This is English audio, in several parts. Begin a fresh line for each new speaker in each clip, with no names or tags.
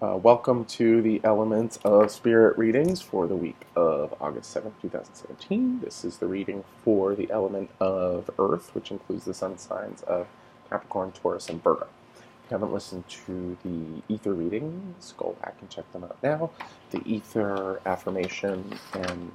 Welcome to the Elements of Spirit readings for the week of August 7th, 2017. This is the reading for the element of Earth, which includes the sun signs of Capricorn, Taurus, and Virgo. If you haven't listened to the Ether readings, go back and check them out now. The Ether affirmation and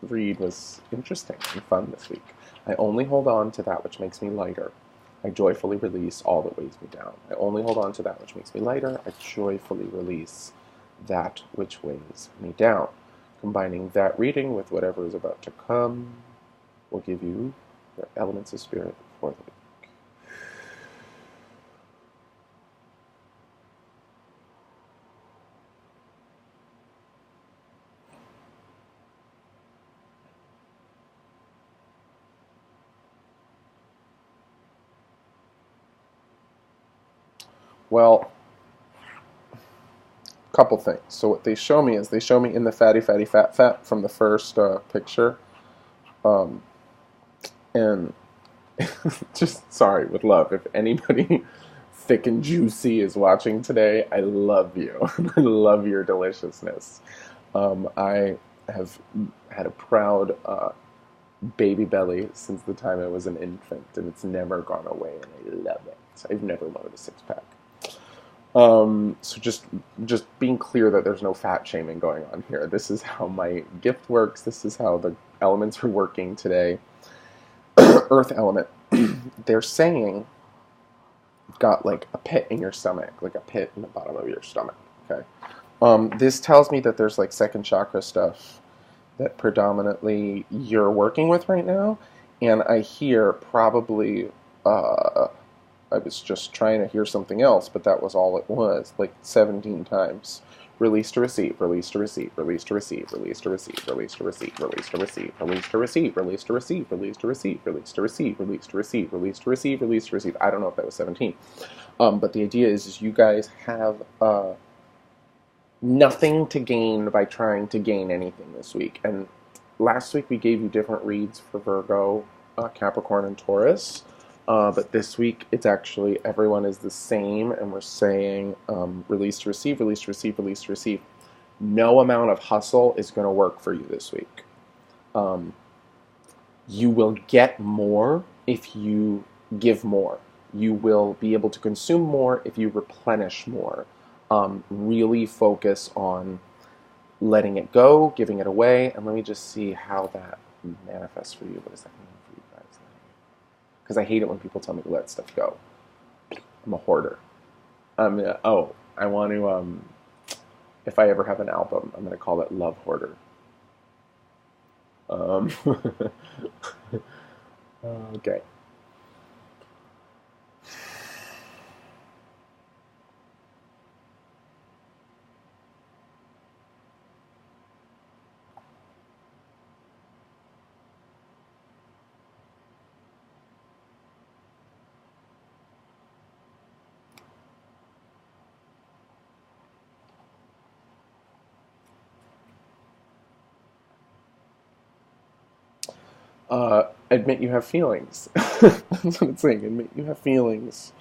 read was interesting and fun this week. I only hold on to that which makes me lighter. I joyfully release all that weighs me down. I only hold on to that which makes me lighter. I joyfully release that which weighs me down. Combining that reading with whatever is about to come will give you the elements of spirit for the week. Well, couple things. So what they show me is they show me in the fatty, fatty, fat, fat from the first picture. And just sorry, with love. If anybody thick and juicy is watching today, I love you. I love your deliciousness. I have had a proud baby belly since the time I was an infant, and it's never gone away, and I love it. I've never wanted a six-pack. So just being clear that there's no fat shaming going on here. This is how my gift works. This is how the elements are working today. Earth element. They're saying you've got like a pit in your stomach, like a pit in the bottom of your stomach. Okay. This tells me that there's like second chakra stuff that predominantly you're working with right now, and I hear probably. I was just trying to hear something else, but that was all it was, like 17 times. Release to receive, release to receive, release to receive, release to receive, release to receive, release to receive, release to receive, release to receive, release to receive, release to receive, release to receive, release to receive, release to receive. I don't know if that was 17. But the idea is you guys have nothing to gain by trying to gain anything this week. And last week we gave you different reads for Virgo, Capricorn, and Taurus. But this week, it's actually everyone is the same, and we're saying release to receive, release to receive, release to receive. No amount of hustle is going to work for you this week. You will get more if you give more. You will be able to consume more if you replenish more. Really focus on letting it go, giving it away, and let me just see how that manifests for you. What does that mean for you guys? Because I hate it when people tell me to let stuff go. I'm a hoarder. I want to, if I ever have an album, I'm going to call it Love Hoarder. Okay. Admit you have feelings. That's what it's saying. Admit you have feelings.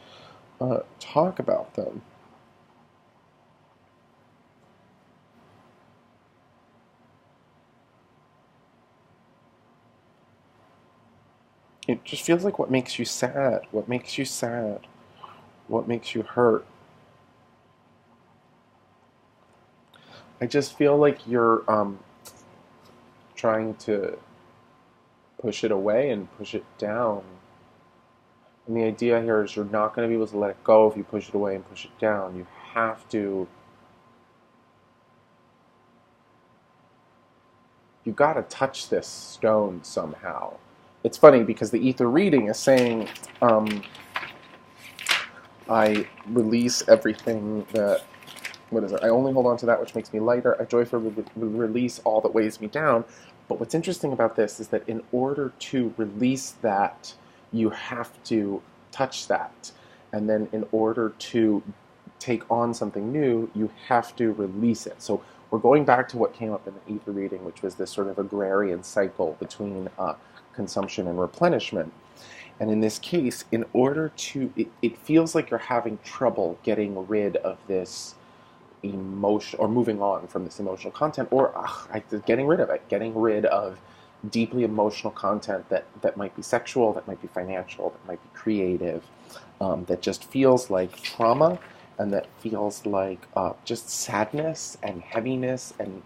Talk about them. It just feels like what makes you sad. What makes you sad? What makes you hurt? I just feel like you're trying to push it away and push it down. And the idea here is you're not going to be able to let it go if you push it away and push it down. You have to... You got to touch this stone somehow. It's funny because the ether reading is saying, I release everything that... What is it? I only hold on to that which makes me lighter. I joyfully release all that weighs me down. But what's interesting about this is that in order to release that, you have to touch that. And then in order to take on something new, you have to release it. So we're going back to what came up in the ether reading, which was this sort of agrarian cycle between consumption and replenishment. And in this case, in order to, it feels like you're having trouble getting rid of this emotion, or moving on from this emotional content, or getting rid of it, getting rid of deeply emotional content that might be sexual, that might be financial, that might be creative, that just feels like trauma, and that feels like just sadness and heaviness and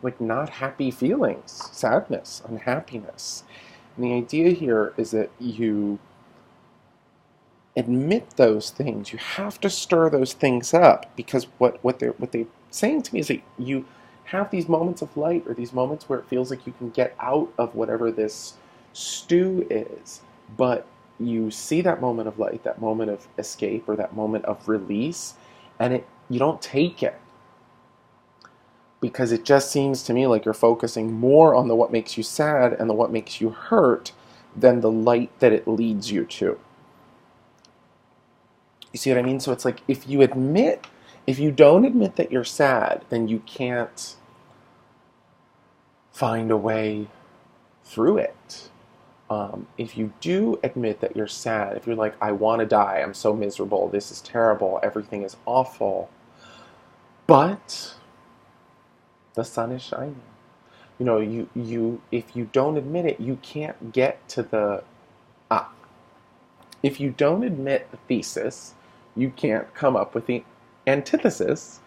like not happy feelings, sadness, unhappiness. And the idea here is that you admit those things. You have to stir those things up, because what they're saying to me is that you have these moments of light, or these moments where it feels like you can get out of whatever this stew is, but you see that moment of light, that moment of escape, or that moment of release, and you don't take it, because it just seems to me like you're focusing more on the what makes you sad and the what makes you hurt than the light that it leads you to. You see what I mean? So it's like, if you don't admit that you're sad, then you can't find a way through it. If you do admit that you're sad, if you're like, I want to die, I'm so miserable, this is terrible, everything is awful, but the sun is shining. If you don't admit it, you can't get to the if you don't admit the thesis, you can't come up with the antithesis.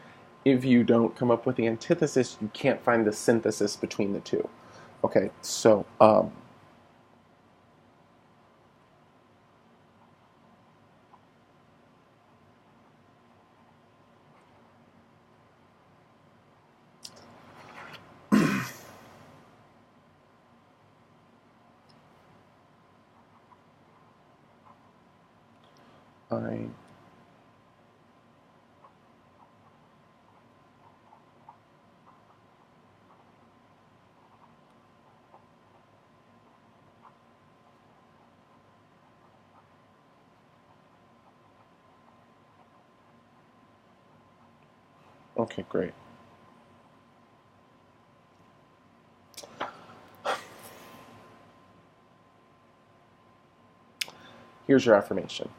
If you don't come up with the antithesis, you can't find the synthesis between the two. Okay, so I okay, great. Here's your affirmation.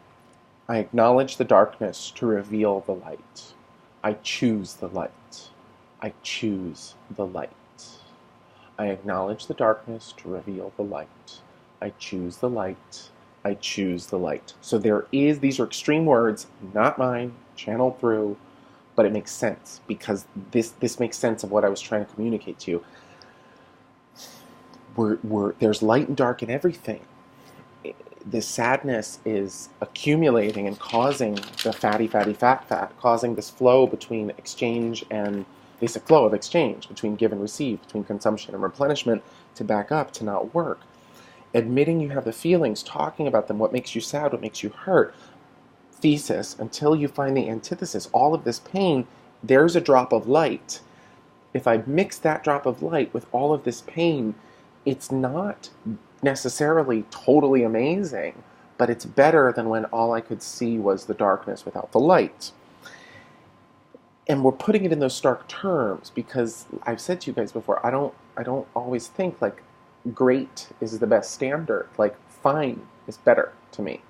I acknowledge the darkness to reveal the light. I choose the light. I choose the light. I acknowledge the darkness to reveal the light. I choose the light. I choose the light. So these are extreme words, not mine, channeled through, but it makes sense, because this makes sense of what I was trying to communicate to you. There's light and dark in everything. This sadness is accumulating and causing the fatty, fat, causing this flow between exchange and basic flow of exchange, between give and receive, between consumption and replenishment, to back up, to not work. Admitting you have the feelings, talking about them, what makes you sad, what makes you hurt, thesis, until you find the antithesis, all of this pain, there's a drop of light. If I mix that drop of light with all of this pain, it's not necessarily totally amazing, but it's better than when all I could see was the darkness without the light. And we're putting it in those stark terms because I've said to you guys before, I don't always think like great is the best standard. Like fine is better to me.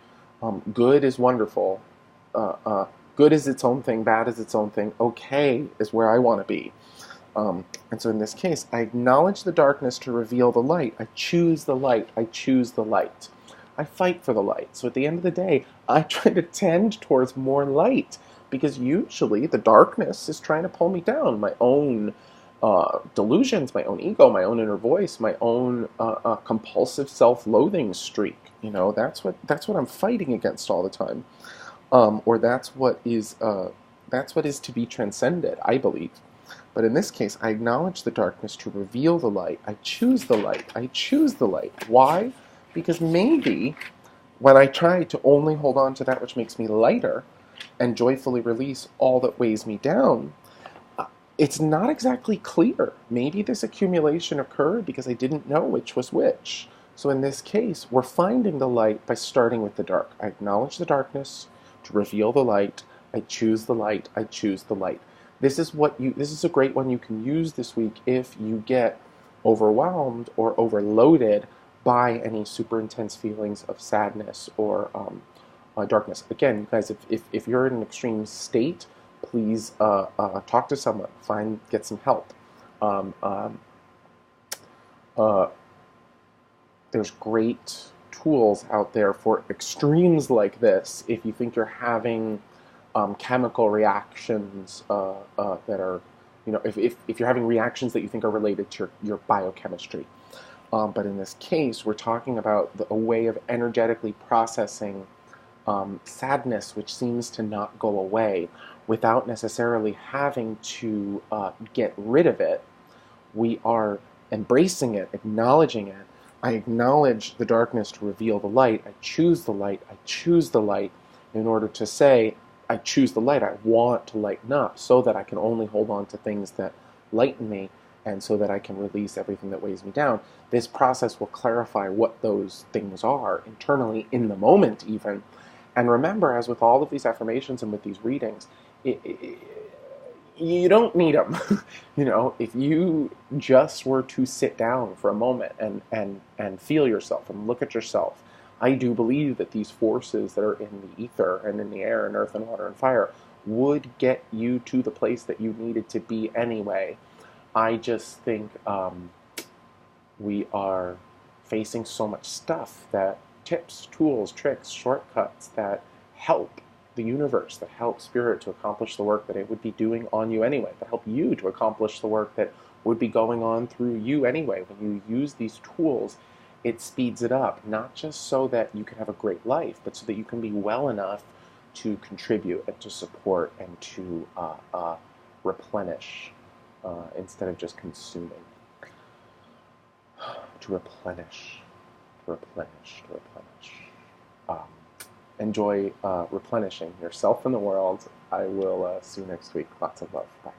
Good is wonderful. Good is its own thing. Bad is its own thing. Okay is where I want to be. And so in this case, I acknowledge the darkness to reveal the light. I choose the light. I choose the light. I fight for the light. So at the end of the day, I try to tend towards more light, because usually the darkness is trying to pull me down. My own delusions, my own ego, my own inner voice, my own compulsive self-loathing streak. That's what I'm fighting against all the time, or that's what is to be transcended, I believe. But in this case, I acknowledge the darkness to reveal the light. I choose the light. I choose the light. Why? Because maybe when I try to only hold on to that which makes me lighter and joyfully release all that weighs me down, it's not exactly clear. Maybe this accumulation occurred because I didn't know which was which. So in this case, we're finding the light by starting with the dark. I acknowledge the darkness to reveal the light. I choose the light. I choose the light. This is a great one you can use this week if you get overwhelmed or overloaded by any super intense feelings of sadness or darkness. Again, you guys, if you're in an extreme state, please talk to someone, get some help. Um, um, uh, there's great tools out there for extremes like this. If you think you're having chemical reactions that are, if you're having reactions that you think are related to your biochemistry. But in this case, we're talking about a way of energetically processing sadness, which seems to not go away, without necessarily having to get rid of it. We are embracing it, acknowledging it. I acknowledge the darkness to reveal the light. I choose the light. I choose the light in order to say, I choose the light. I want to lighten up so that I can only hold on to things that lighten me and so that I can release everything that weighs me down. This process will clarify what those things are internally in the moment even. And remember, as with all of these affirmations and with these readings, you don't need them. If you just were to sit down for a moment and feel yourself and look at yourself, I do believe that these forces that are in the ether and in the air and earth and water and fire would get you to the place that you needed to be anyway. I just think we are facing so much stuff that tips, tools, tricks, shortcuts that help the universe, that help spirit to accomplish the work that it would be doing on you anyway, that help you to accomplish the work that would be going on through you anyway. When you use these tools, it speeds it up, not just so that you can have a great life, but so that you can be well enough to contribute and to support and to replenish instead of just consuming. To replenish, to replenish, to replenish. Enjoy replenishing yourself and the world. I will see you next week. Lots of love. Bye.